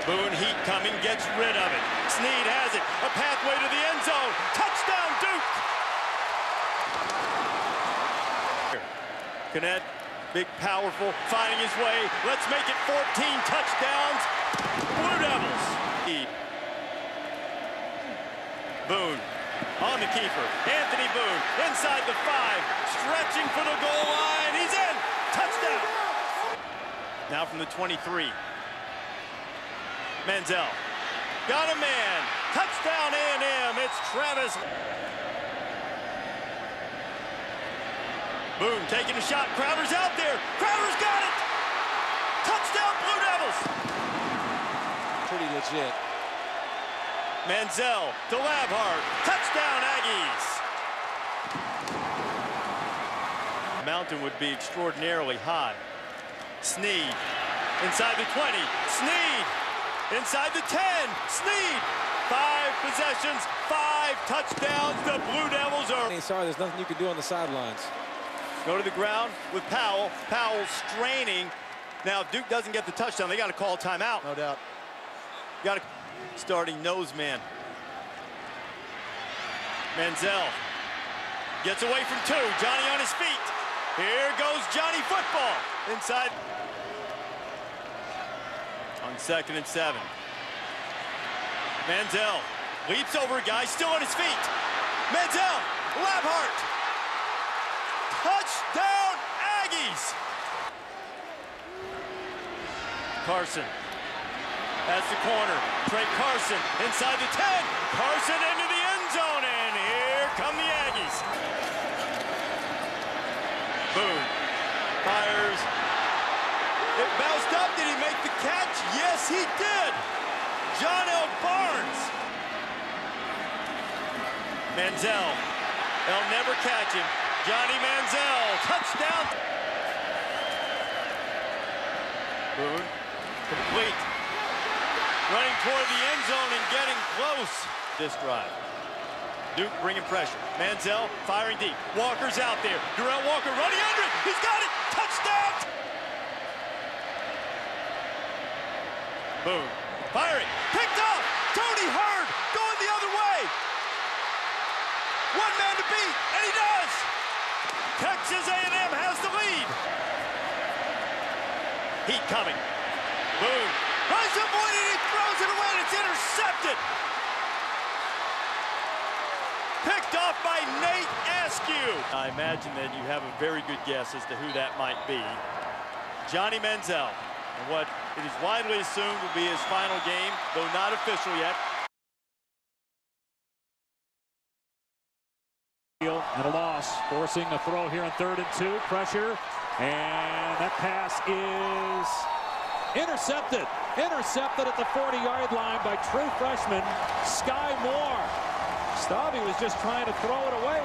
Boone, heat coming, gets rid of it. Snead has it. A pathway to the end zone. Touchdown, Duke! Kennett, big, powerful, finding his way. Let's make it 14 touchdowns. Blue Devils. Boone on the keeper. Anthony Boone inside the 5, stretching for the goal line. He's in. Touchdown. Now from the 23. Manziel. Got a man. Touchdown A&M. It's Travis. Boone taking a shot. Crowder's out there. Crowder's got it. Touchdown Blue Devils. Pretty legit. Manziel to Labhart. Touchdown Aggies. Mountain would be extraordinarily high. Snead inside the 20. Snead inside the 10. Snead. 5 possessions, 5 touchdowns. The Blue Devils are... Hey, sorry, there's nothing you can do on the sidelines. Go to the ground with Powell. Powell straining. Now, if Duke doesn't get the touchdown, they got to call a timeout. No doubt. Got a starting nose man. Manziel gets away from 2. Johnny on his feet. Here goes Johnny Football. Inside. On 2nd and 7. Manziel leaps over a guy still on his feet. Manziel, Labhart. Touchdown Aggies. Carson. That's the corner. Trey Carson inside the 10. Carson into the end zone, and here come the Aggies. Boone fires. It bounced up. Did he make the catch? Yes, he did. John L. Barnes. Manziel. They'll never catch him. Johnny Manziel. Touchdown. Boone. Complete. Running toward the end zone and getting close. This drive. Duke bringing pressure. Manziel firing deep. Walker's out there. Darrell Walker running under it. He's got it. Touchdown. Boone. Firing. Picked off. Tony Hurd going the other way. One man to beat, and he does. Texas A&M has the lead. Heat coming. Boone. Runs up one and he throws it away and it's intercepted. Picked off by Nate Askew. I imagine that you have a very good guess as to who that might be. Johnny Manziel. And what it is widely assumed will be his final game, though not official yet. And a loss, forcing a throw here on 3rd and 2. Pressure, and that pass is intercepted. Intercepted at the 40-yard line by true freshman Sky Moore. Stabby was just trying to throw it away.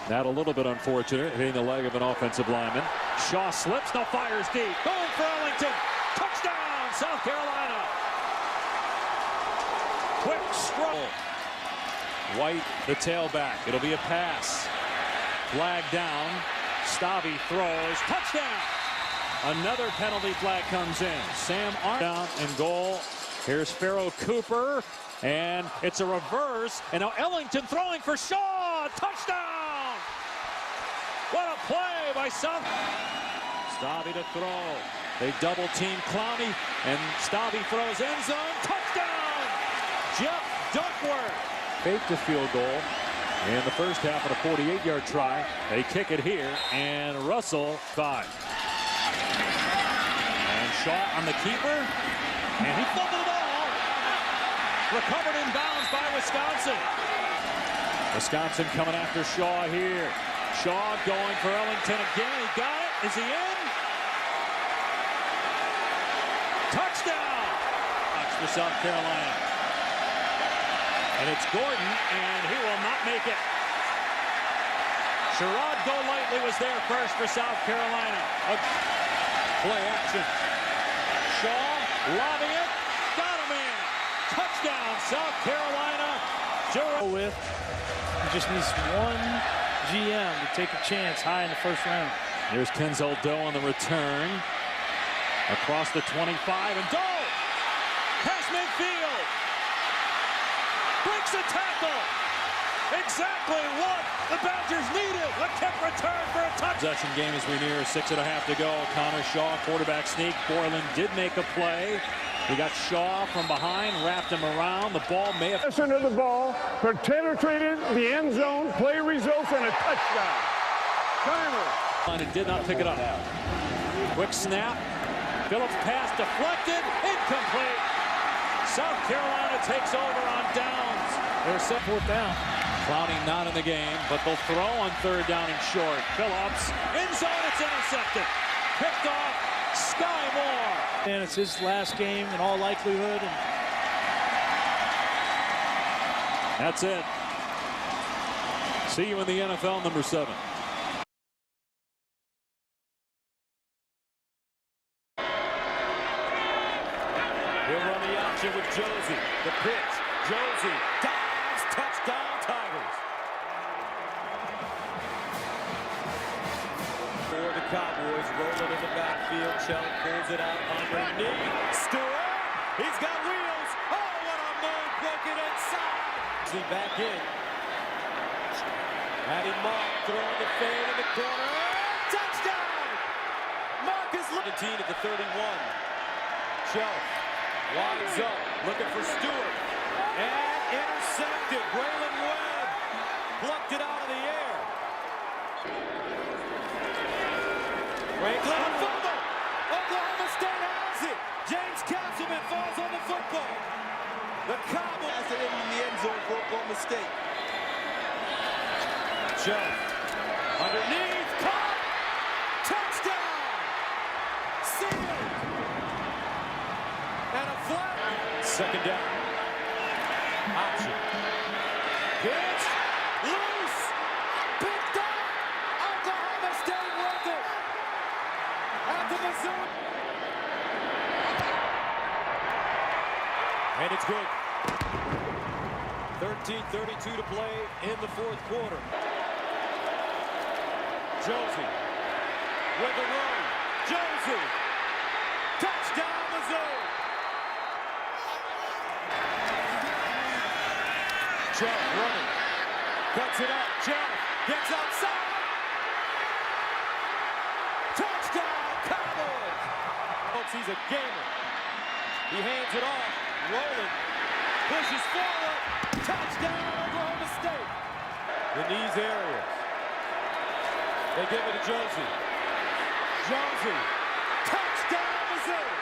That a little bit unfortunate, hitting the leg of an offensive lineman. Shaw slips, now fires deep. Going for Ellington. Touchdown, South Carolina. Quick stroll. White, the tailback. It'll be a pass. Flag down. Stabby throws. Touchdown. Another penalty flag comes in. Sam Arnold down and goal. Here's Pharaoh Cooper. And it's a reverse. And now Ellington throwing for Shaw. Touchdown. What a play by South. Stabby to throw. They double team Clowney. And Stabby throws end zone. Touchdown. Jeff Duckworth. Faked a field goal in the first half of a 48-yard try. They kick it here, and Russell 5. And Shaw on the keeper, and he fumbled the ball. Recovered in bounds by Wisconsin. Wisconsin coming after Shaw here. Shaw going for Ellington again. He got it. Is he in? Touchdown! Touch for South Carolina. And it's Gordon, and he will not make it. Sherrod Golightly was there first for South Carolina. Play action. Shaw lobbing it. Got him in. Touchdown, South Carolina. With. He just needs one GM to take a chance high in the first round. Here's Kenzel Doe on the return. Across the 25, and Doe Has midfield. Breaks a tackle. Exactly what the Badgers needed. A kick return for a touchdown. Possession game as we near 6.5 to go. Connor Shaw, quarterback sneak. Borland did make a play. We got Shaw from behind, wrapped him around. The ball may have... Possession of the ball, penetrated the end zone, play results in a touchdown. Timer. And did not pick it up. Quick snap. Phillips pass deflected. Incomplete. South Carolina takes over on downs. They're set fourth down. Clowney not in the game, but they'll throw on third down and short. Phillips, end zone, it's intercepted. Picked off, Sky Moore. And it's his last game in all likelihood. And that's it. See you in the NFL, number 7. He'll run the option with Josie. The pitch. Josie dives. Touchdown, Tigers. For the Cowboys, rolling in the backfield. Chell pulls it out underneath. Stewart. He's got wheels. Oh, what a move. Broken inside. See back in. Matty Mark throwing the fade in the corner. Touchdown. Marcus 17 at the 31. Chell. Winds up, looking for Stewart, and intercepted. Braylon Webb plucked it out of the air. Franklin fumble. Oklahoma State has it. James Castleman falls on the football. The Cowboys are in the end zone for Oklahoma State. Joe underneath, caught, touchdown, sealed. And a flag. Second down. Option. Pitch. Loose. Picked up. Oklahoma State with it. At the Missouri. And it's good. 13:32 to play in the fourth quarter. Josie with the run. Josie. Touchdown, Missouri. Jeff running, cuts it up, Jeff gets outside, touchdown, Cowboys! Folks, he's a gamer. He hands it off, rolling, pushes forward, touchdown, Oklahoma State. The knees area. They give it to Josie. Josie, touchdown, Missouri.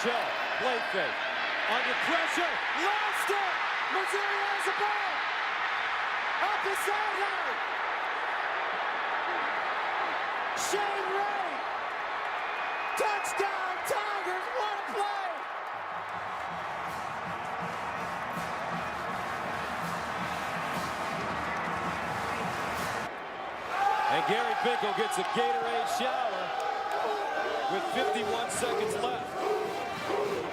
Joe, play fake, under pressure, lost it! Missouri has the ball! Up the sideline! Shane Ray! Touchdown, Tigers, what a play! And Gary Bickle gets a Gatorade shower with 51 seconds left.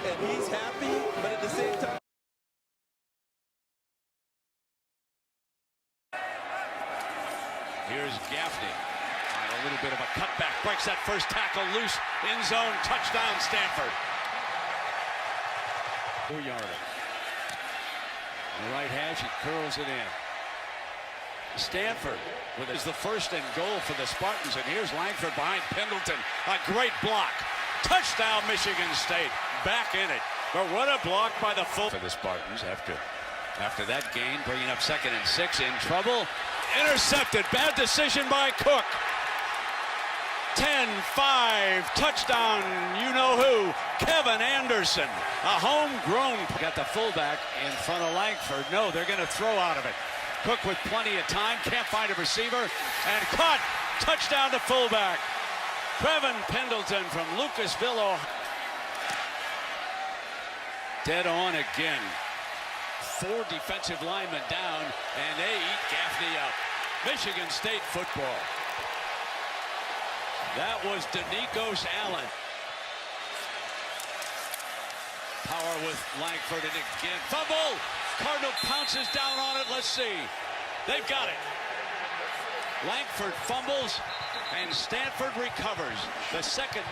And he's happy, but at the same time. Here's Gaffney on a little bit of a cutback, breaks that first tackle loose, end zone, touchdown, Stanford. 4-yarder. The right hash, he curls it in. Stanford is the first and goal for the Spartans, and here's Langford behind Pendleton. A great block. Touchdown, Michigan State. Back in it. But what a block by the full for the Spartans after that gain, bringing up 2nd and 6, in trouble. Intercepted. Bad decision by Cook. 10-5. Touchdown. You know who? Kevin Anderson. A homegrown. Got the fullback in front of Langford. No, they're going to throw out of it. Cook with plenty of time. Can't find a receiver. And caught. Touchdown to fullback. Trevin Pendleton from Lucasville, Ohio. Dead on again. 4 defensive linemen down, and they eat Gaffney up. Michigan State football. That was Denikos Allen. Power with Langford, and again, fumble! Cardinal pounces down on it, let's see. They've got it. Langford fumbles, and Stanford recovers. The second.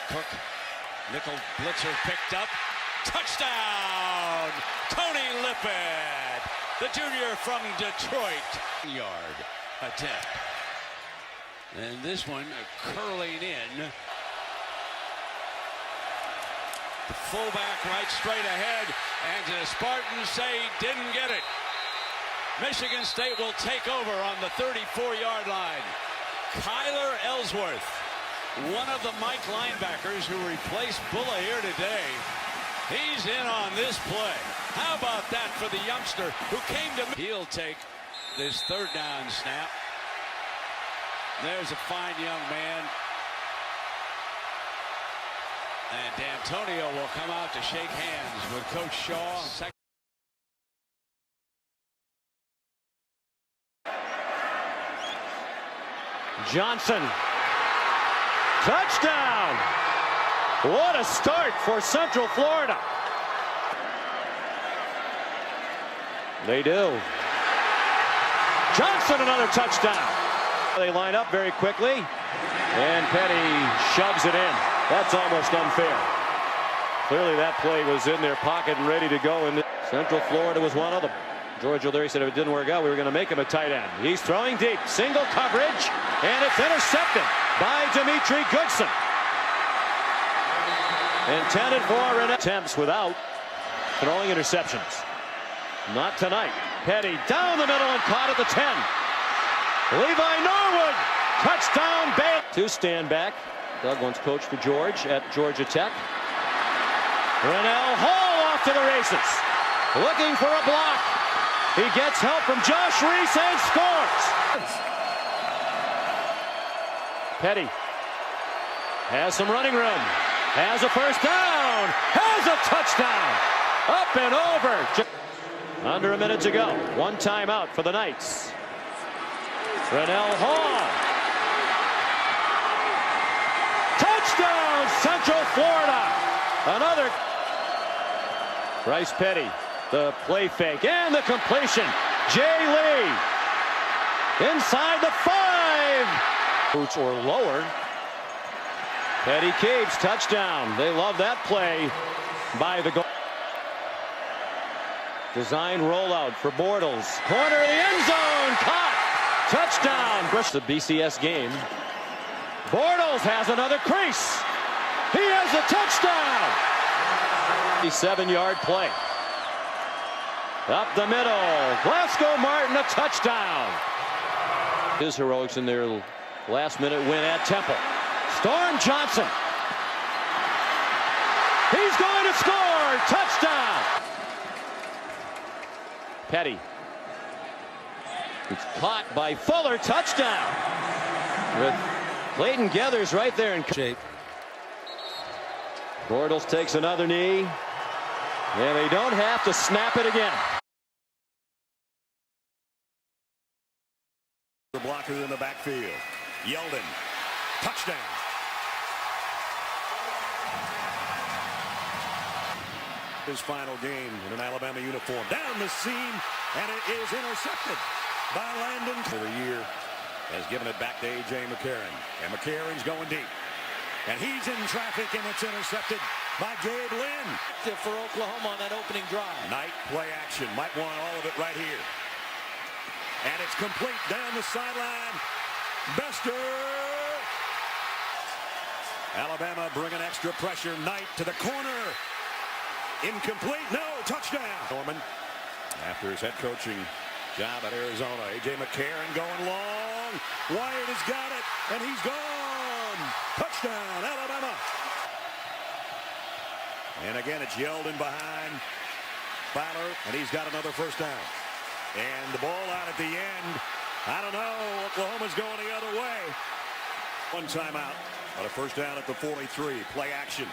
Cook, nickel blitzer picked up. Touchdown! Tony Lippett, the junior from Detroit. Yard attempt. And this one curling in. The fullback right straight ahead, and the Spartans say didn't get it. Michigan State will take over on the 34-yard line. Kyler Ellsworth, one of the Mike linebackers who replaced Bulla here today. He's in on this play. How about that for the youngster who came to... He'll take this third down snap. There's a fine young man. And D'Antonio will come out to shake hands with Coach Shaw. Johnson. Touchdown! What a start for Central Florida. They do. Johnson, another touchdown. They line up very quickly, and Petty shoves it in. That's almost unfair. Clearly that play was in their pocket and ready to go, and Central Florida was one of them. George O'Leary said if it didn't work out, we were going to make him a tight end. He's throwing deep, single coverage, and it's intercepted by Dimitri Goodson. Intended for an attempts without throwing interceptions. Not tonight. Petty down the middle and caught at the 10. Levi Norwood, touchdown Baylor. To stand back. Doug once coached for George at Georgia Tech. Rennell Hall off to the races. Looking for a block. He gets help from Josh Reese and scores. Petty has some running room. Has a first down. Has a touchdown. Up and over. Under a minute to go. One timeout for the Knights. Rennell Hall. Touchdown, Central Florida. Another. Bryce Petty, the play fake and the completion. Jay Lee inside the 5. Boots or lower. Petty Caves, touchdown. They love that play by the goal. Design rollout for Bortles. Corner of the end zone. Caught. Touchdown. Brush the BCS game. Bortles has another crease. He has a touchdown. 57-yard play. Up the middle. Glasgow Martin, a touchdown. His heroics in their last-minute win at Temple. Storm Johnson. He's going to score. Touchdown. Petty. It's caught by Fuller. Touchdown. With Clayton Geathers right there in shape. Bortles takes another knee. And they don't have to snap it again. The blocker in the backfield. Yeldon. Touchdown. His final game in an Alabama uniform. Down the seam, and it is intercepted by Landon. For the year has given it back to A.J. McCarron. And McCarron's going deep. And he's in traffic, and it's intercepted by Gabe Lynn. For Oklahoma on that opening drive. Knight play action. Might want all of it right here. And it's complete down the sideline. Bester. Alabama bringing extra pressure. Knight to the corner. Incomplete. No. Touchdown. Norman, after his head coaching job at Arizona. A.J. McCarron going long. Wyatt has got it, and he's gone. Touchdown, Alabama. And again, it's Yeldon behind Fowler, and he's got another first down. And the ball out at the end. I don't know. Oklahoma's going the other way. One timeout, but a first down at the 43. Play action.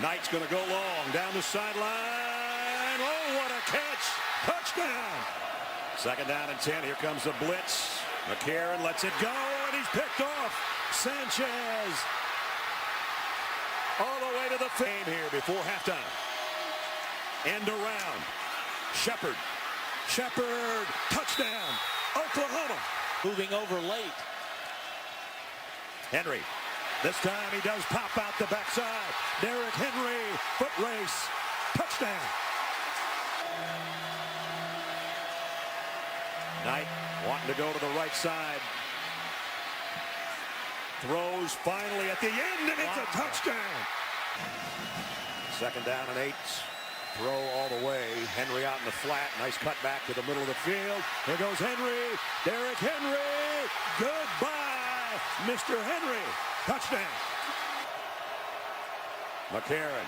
Knight's going to go long down the sideline. Oh, what a catch. Touchdown. Second down and 10. Here comes the blitz. McCarron lets it go, and he's picked off. Sanchez all the way to the game here before halftime. End around. Shepard Shepard, touchdown, Oklahoma. Moving over late. Henry, this time he does pop out the backside. Derrick Henry, foot race, touchdown. Knight wanting to go to the right side. Throws finally at the end, and it's a touchdown. Second down and 8. Throw all the way. Henry out in the flat. Nice cut back to the middle of the field. Here goes Henry. Derrick Henry. Goodbye, Mr. Henry. Touchdown. McCarron.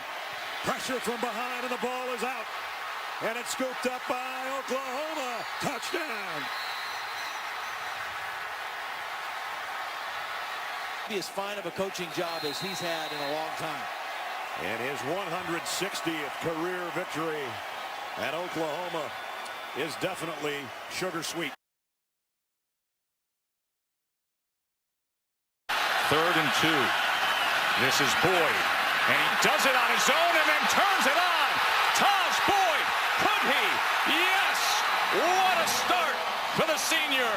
Pressure from behind, and the ball is out. And it's scooped up by Oklahoma. Touchdown. As fine of a coaching job as he's had in a long time. And his 160th career victory at Oklahoma is definitely sugar sweet. 3rd and 2. This is Boyd, and he does it on his own and then turns it on. Taj Boyd, could he? Yes! What a start for the senior.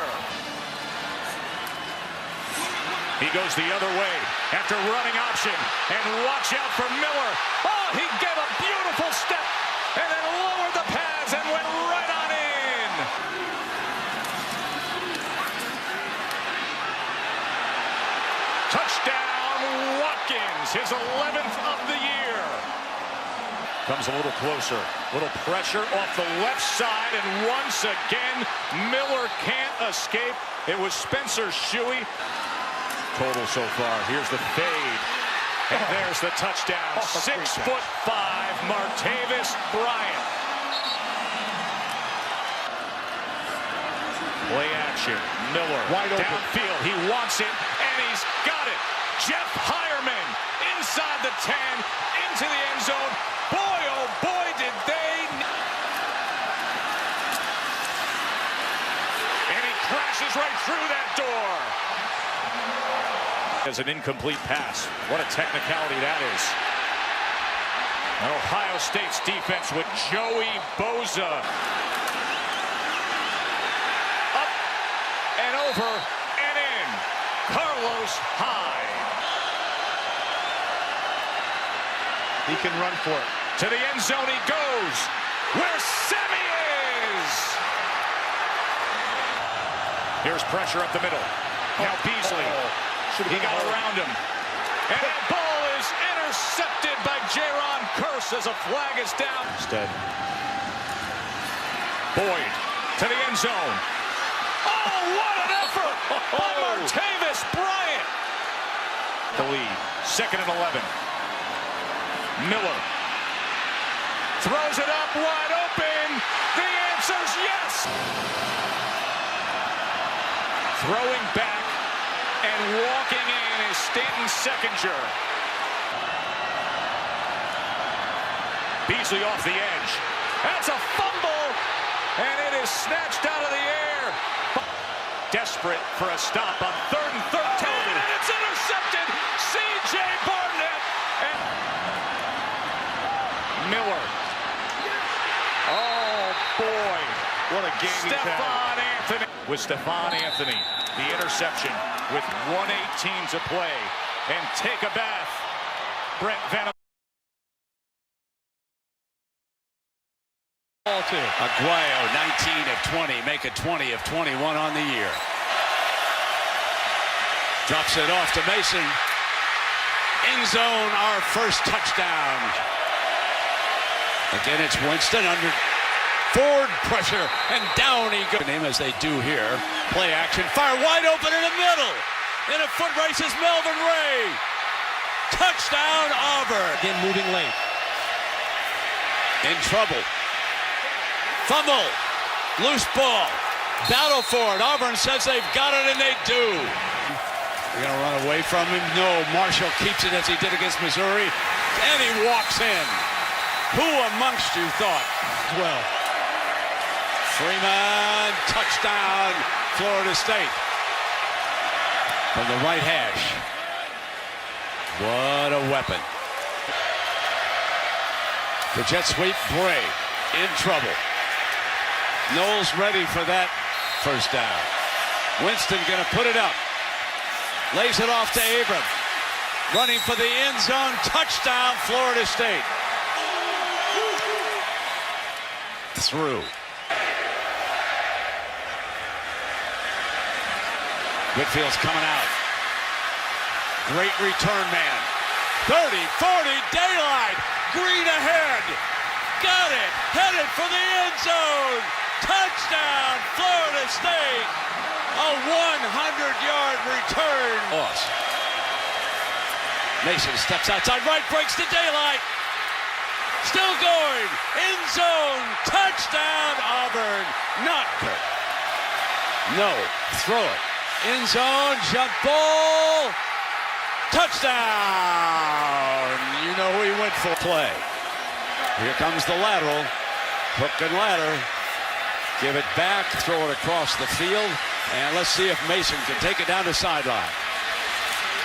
He goes the other way after running option, and watch out for Miller. Oh, he gave a beautiful step and then lowered the pads and went right on in. Touchdown, Watkins, his 11th of the year. Comes a little closer, little pressure off the left side, and once again, Miller can't escape. It was Spencer Shuey. Total so far. Here's the fade. And there's the touchdown. 6'5", Martavis Bryant. Play action. Miller Wide open. downfield. He wants it, and he's got it. Jeff Hireman inside the 10, into the end zone. Boy, oh boy, did they. And he crashes right through that door. As an incomplete pass. What a technicality that is. And Ohio State's defense with Joey Bosa. Up and over and in. Carlos Hyde. He can run for it. To the end zone he goes. Where Sammy is. Here's pressure up the middle. Now Beasley. He got around him. And that ball is intercepted by Jaron Kearse as a flag is down. Instead. Boyd to the end zone. Oh, what an effort by Martavis Bryant. The lead. 2nd and 11. Miller throws it up wide open. The answer's yes. Throwing back and walking in is Stanton Seconder. Beasley off the edge. That's a fumble, and it is snatched out of the air. Desperate for a stop on 3rd and 13. And it's intercepted. C.J. Barnett. And Miller. Oh, boy. What a game he's had. Stephon Anthony. With Stephon Anthony, the interception with 1:18 to play. And take a bath, Brent Venom. Aguayo, 19 of 20, make it 20 of 21 on the year. Drops it off to Mason. End zone, our first touchdown. Again, it's Winston under forward pressure, and down he goes. As they do here. Play action, fire wide open in the middle. In a foot race is Melvin Ray. Touchdown, Auburn. Again, moving late. In trouble. Fumble. Loose ball. Battle for it. Auburn says they've got it, and they do. They're going to run away from him. No, Marshall keeps it as he did against Missouri. And he walks in. Who amongst you thought? Well, Freeman, touchdown, Florida State. From the right hash. What a weapon. The jet sweep, Bray in trouble. Knowles ready for that first down. Winston gonna put it up. Lays it off to Abram. Running for the end zone. Touchdown, Florida State. Through. Whitfield's coming out. Great return man. 30, 40, daylight. Green ahead. Got it. Headed for the end zone. Touchdown, Florida State. A 100-yard return. Mason steps outside right, breaks to daylight. Still going. End zone. Touchdown, Auburn. Not good. No. Throw it. End zone. Jump ball. Touchdown. You know who he went for. Play. Here comes the lateral. Hook and ladder. Give it back. Throw it across the field. And let's see if Mason can take it down the sideline.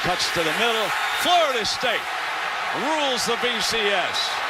Cuts to the middle. Florida State rules the BCS.